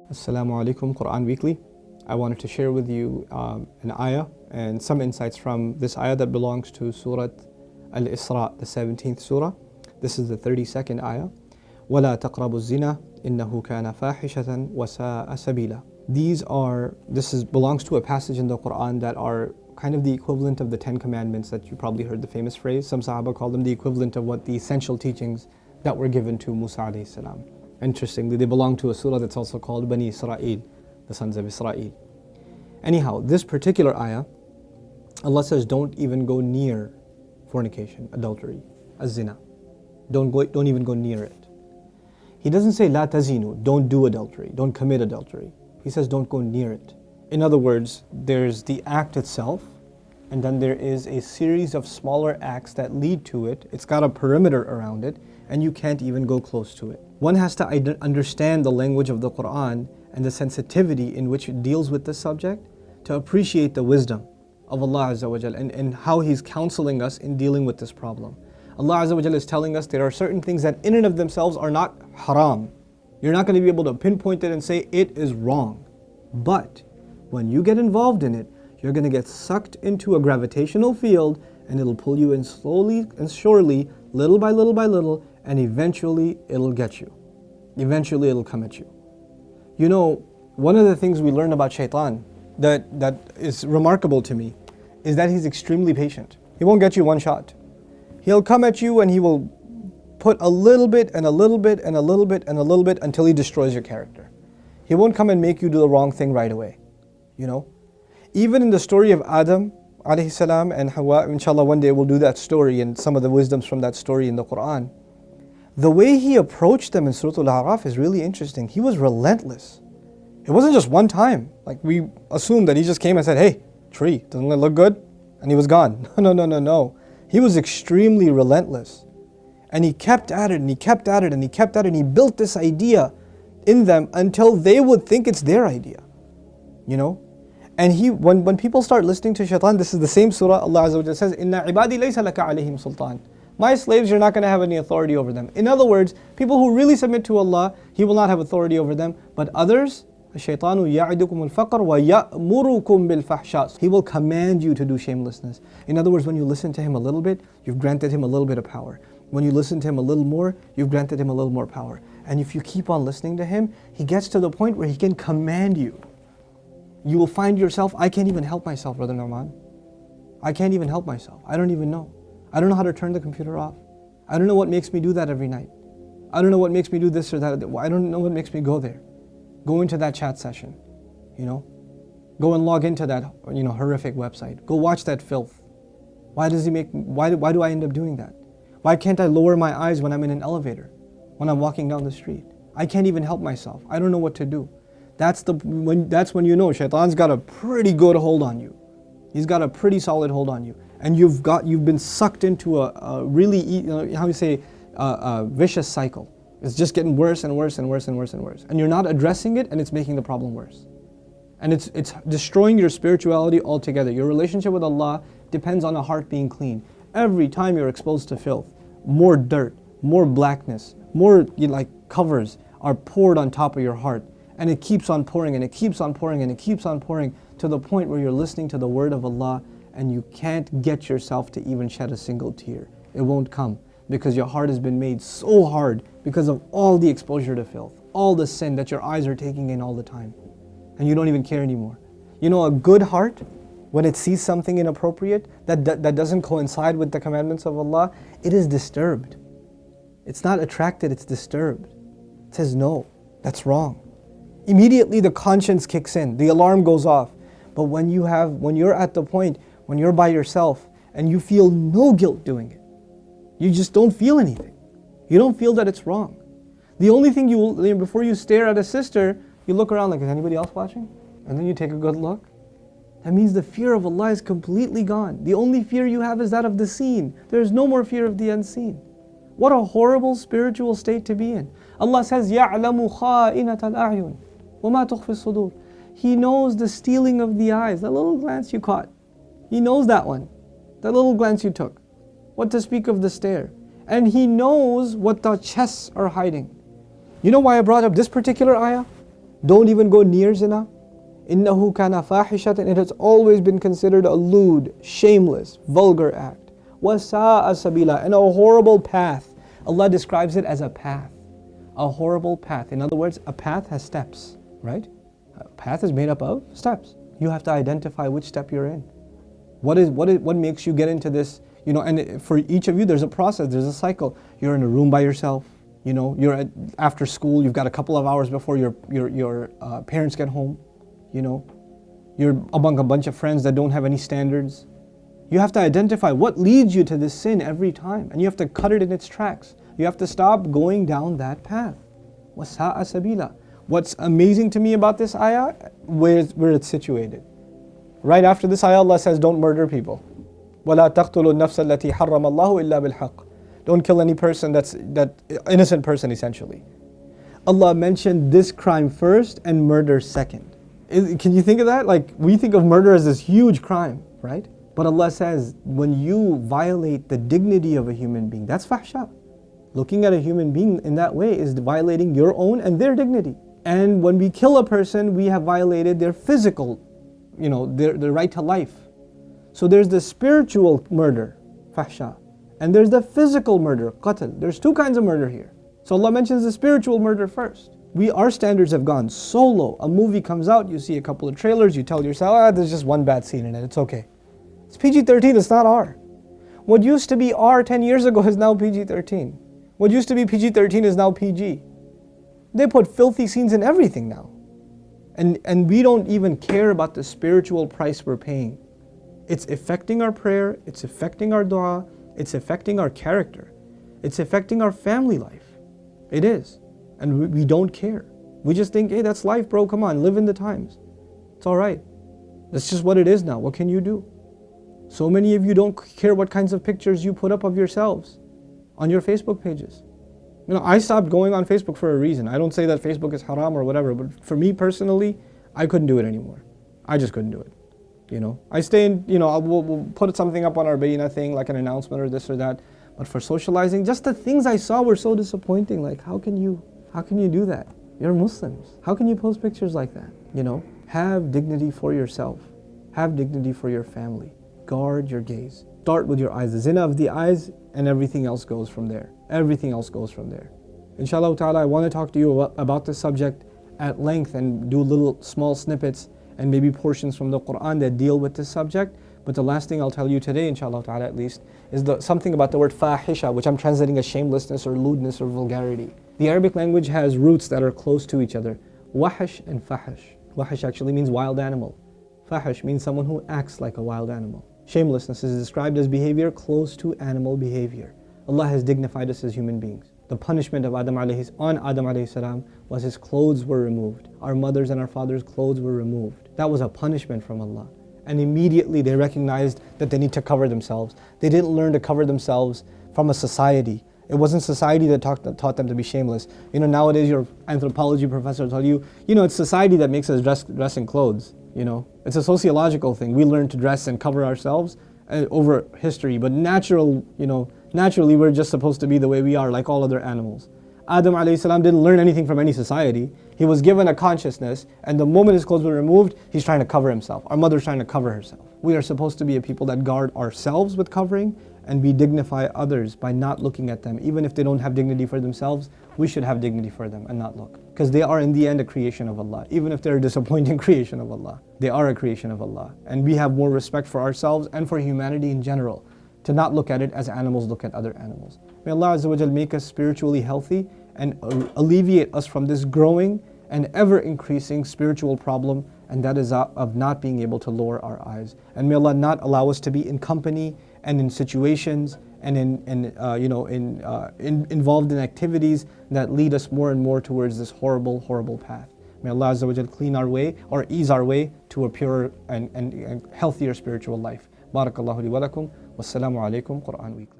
Assalamu alaikum, Quran Weekly. I wanted to share with you an ayah and some insights from this ayah that belongs to Surah Al-Isra, the 17th surah. This is the 32nd ayah. وَلَا تَقْرَبُوا الزِّنَا إِنَّهُ كَانَ فَاحِشَةً وَسَاءَ سَبِيلًا. This belongs to a passage in the Quran that are kind of the equivalent of the 10 commandments that you probably heard the famous phrase. Some Sahaba call them the equivalent of what the essential teachings that were given to Musa alayhi salam. Interestingly, they belong to a surah that's also called Bani Israel, the sons of Israel. Anyhow, this particular ayah, Allah says, don't even go near fornication, adultery, az-zina. Don't even go near it. He doesn't say la tazinu, don't do adultery, don't commit adultery. He says don't go near it. In other words, there's the act itself, and then there is a series of smaller acts that lead to it. It's got a perimeter around it, and you can't even go close to it. One has to understand the language of the Quran and the sensitivity in which it deals with this subject to appreciate the wisdom of Allah Azza wa Jal and how He's counseling us in dealing with this problem. Allah Azza wa Jal is telling us there are certain things that in and of themselves are not haram. You're not going to be able to pinpoint it and say it is wrong. But when you get involved in it, you're going to get sucked into a gravitational field, and it'll pull you in slowly and surely, little by little by little, and eventually it'll get you. Eventually it'll come at you. You know, one of the things we learn about shaitan that is remarkable to me is that he's extremely patient. He won't get you one shot. He'll come at you and he will put a little bit and a little bit and a little bit and a little bit until he destroys your character. He won't come and make you do the wrong thing right away. You know? Even in the story of Adam alayhi salam and Hawa, inshallah one day we'll do that story and some of the wisdoms from that story in the Quran. The way he approached them in Surah Al-A'raf is really interesting. He was relentless. It wasn't just one time. Like we assume that he just came and said, hey, tree, doesn't it look good? And he was gone. No. He was extremely relentless. And he kept at it and he kept at it and he kept at it and he built this idea in them until they would think it's their idea. You know? And when people start listening to shaitan, this is the same surah, Allah Azza wa Jalla says, Inna ibadi laysa laka alayhim sultan. My slaves, you're not going to have any authority over them. In other words, people who really submit to Allah, He will not have authority over them. But others, الشَّيْطَانُ يَعِدُكُمُ الْفَقْرَ وَيَأْمُرُكُمْ بِالْفَحْشَاءِ. He will command you to do shamelessness. In other words, when you listen to him a little bit, you've granted him a little bit of power. When you listen to him a little more, you've granted him a little more power. And if you keep on listening to him, he gets to the point where he can command you. You will find yourself, I can't even help myself, Brother Norman. I can't even help myself. I don't even know. I don't know how to turn the computer off. I don't know what makes me do that every night. I don't know what makes me do this or that. I don't know what makes me go there. Go into that chat session, you know. Go and log into that, horrific website. Go watch that filth. Why do I end up doing that? Why can't I lower my eyes when I'm in an elevator? When I'm walking down the street? I can't even help myself. I don't know what to do. That's when you know shaitan's got a pretty good hold on you. He's got a pretty solid hold on you. And you've been sucked into a really, a vicious cycle. It's just getting worse and worse and worse and worse and worse. And you're not addressing it, and it's making the problem worse. And it's destroying your spirituality altogether. Your relationship with Allah depends on a heart being clean. Every time you're exposed to filth, more dirt, more blackness, more covers are poured on top of your heart. And it keeps on pouring and it keeps on pouring and it keeps on pouring to the point where you're listening to the word of Allah and you can't get yourself to even shed a single tear. It won't come because your heart has been made so hard because of all the exposure to filth, all the sin that your eyes are taking in all the time. And you don't even care anymore. You know, a good heart, when it sees something inappropriate that doesn't coincide with the commandments of Allah, it is disturbed. It's not attracted, it's disturbed. It says, no, that's wrong. Immediately the conscience kicks in, the alarm goes off. But when you're at the point, when you're by yourself and you feel no guilt doing it, you just don't feel anything. You don't feel that it's wrong. The only thing before you stare at a sister, you look around like, is anybody else watching? And then you take a good look. That means the fear of Allah is completely gone. The only fear you have is that of the seen. There is no more fear of the unseen. What a horrible spiritual state to be in. Allah says, يَعْلَمُ خَائِنَةَ الْأَعْيُنِ وَمَا تُخْفِي الصُّدُورِ. He knows the stealing of the eyes, that little glance you caught. He knows that one, that little glance you took. What to speak of the stare. And He knows what the chests are hiding. You know why I brought up this particular ayah? Don't even go near zina. إِنَّهُ كَانَ فَاحِشَةً. It has always been considered a lewd, shameless, vulgar act. وَسَاءَ سَبِيلًا. And a horrible path. Allah describes it as a path. A horrible path. In other words, a path has steps, right? A path is made up of steps. You have to identify which step you're in. What makes you get into this? You know, and for each of you, there's a process, there's a cycle. You're in a room by yourself. You know, you're after school. You've got a couple of hours before your parents get home. You know, you're among a bunch of friends that don't have any standards. You have to identify what leads you to this sin every time, and you have to cut it in its tracks. You have to stop going down that path. وَسَاءَ سَبِيلًا. What's amazing to me about this ayah, where it's situated. Right after this ayah, Allah says, don't murder people. وَلَا تَقْتُلُوا النَّفْسَ الَّتِي حَرَّمَ اللَّهُ إِلَّا بِالْحَقِّ. Don't kill any person that innocent person essentially. Allah mentioned this crime first and murder second. Can you think of that? Like, we think of murder as this huge crime, right? But Allah says, when you violate the dignity of a human being, that's fahsha. Looking at a human being in that way is violating your own and their dignity. And when we kill a person, we have violated their physical, you know, their right to life. So there's the spiritual murder, fahsha, and there's the physical murder, qatl. There's two kinds of murder here. So Allah mentions the spiritual murder first. Our standards have gone so low. A movie comes out, you see a couple of trailers, you tell yourself, there's just one bad scene in it, it's okay. It's PG-13, it's not R. What used to be R 10 years ago is now PG-13. What used to be PG-13 is now PG. They put filthy scenes in everything now. And we don't even care about the spiritual price we're paying. It's affecting our prayer, it's affecting our dua, it's affecting our character. It's affecting our family life. It is. And we don't care. We just think, hey, that's life, bro, come on, live in the times. It's all right. That's just what it is now. What can you do? So many of you don't care what kinds of pictures you put up of yourselves on your Facebook pages. You know, I stopped going on Facebook for a reason. I don't say that Facebook is haram or whatever, but for me personally, I couldn't do it anymore. I just couldn't do it. You know, I stay in, you know, we'll put something up on our Bayna thing, like an announcement or this or that. But for socializing, just the things I saw were so disappointing. Like, how can you do that? You're Muslims. How can you post pictures like that? You know, have dignity for yourself. Have dignity for your family. Guard your gaze. Start with your eyes. The zina of the eyes, and everything else goes from there. Everything else goes from there. Inshallah ta'ala, I want to talk to you about this subject at length and do little small snippets and maybe portions from the Quran that deal with this subject. But the last thing I'll tell you today, inshallah ta'ala at least, is something about the word fahisha, which I'm translating as shamelessness or lewdness or vulgarity. The Arabic language has roots that are close to each other. Wahish and fahish. Wahish actually means wild animal. Fahish means someone who acts like a wild animal. Shamelessness is described as behavior close to animal behavior. Allah has dignified us as human beings. The punishment of Adam alayhi salam was his clothes were removed. Our mothers and our fathers' clothes were removed. That was a punishment from Allah. And immediately they recognized that they need to cover themselves. They didn't learn to cover themselves from a society. It wasn't society that taught them to be shameless. You know, nowadays your anthropology professor will tell you, you know, it's society that makes us dress in clothes. You know, it's a sociological thing. We learn to dress and cover ourselves over history, but naturally we're just supposed to be the way we are, like all other animals. Adam alayhi salam didn't learn anything from any society. He was given a consciousness, and the moment his clothes were removed, he's trying to cover himself. Our mother's trying to cover herself. We are supposed to be a people that guard ourselves with covering, and we dignify others by not looking at them. Even if they don't have dignity for themselves, we should have dignity for them and not look. Because they are in the end a creation of Allah. Even if they're a disappointing creation of Allah, they are a creation of Allah. And we have more respect for ourselves and for humanity in general, to not look at it as animals look at other animals. May Allah Azza wa Jal make us spiritually healthy and alleviate us from this growing and ever increasing spiritual problem, and that is of not being able to lower our eyes. And may Allah not allow us to be in company and in situations and involved in activities that lead us more and more towards this horrible, horrible path. May Allah Azza wa Jal clean our way or ease our way to a purer and healthier spiritual life. Barakallahu li wa lakum. Wassalamu alaikum. Quran Weekly.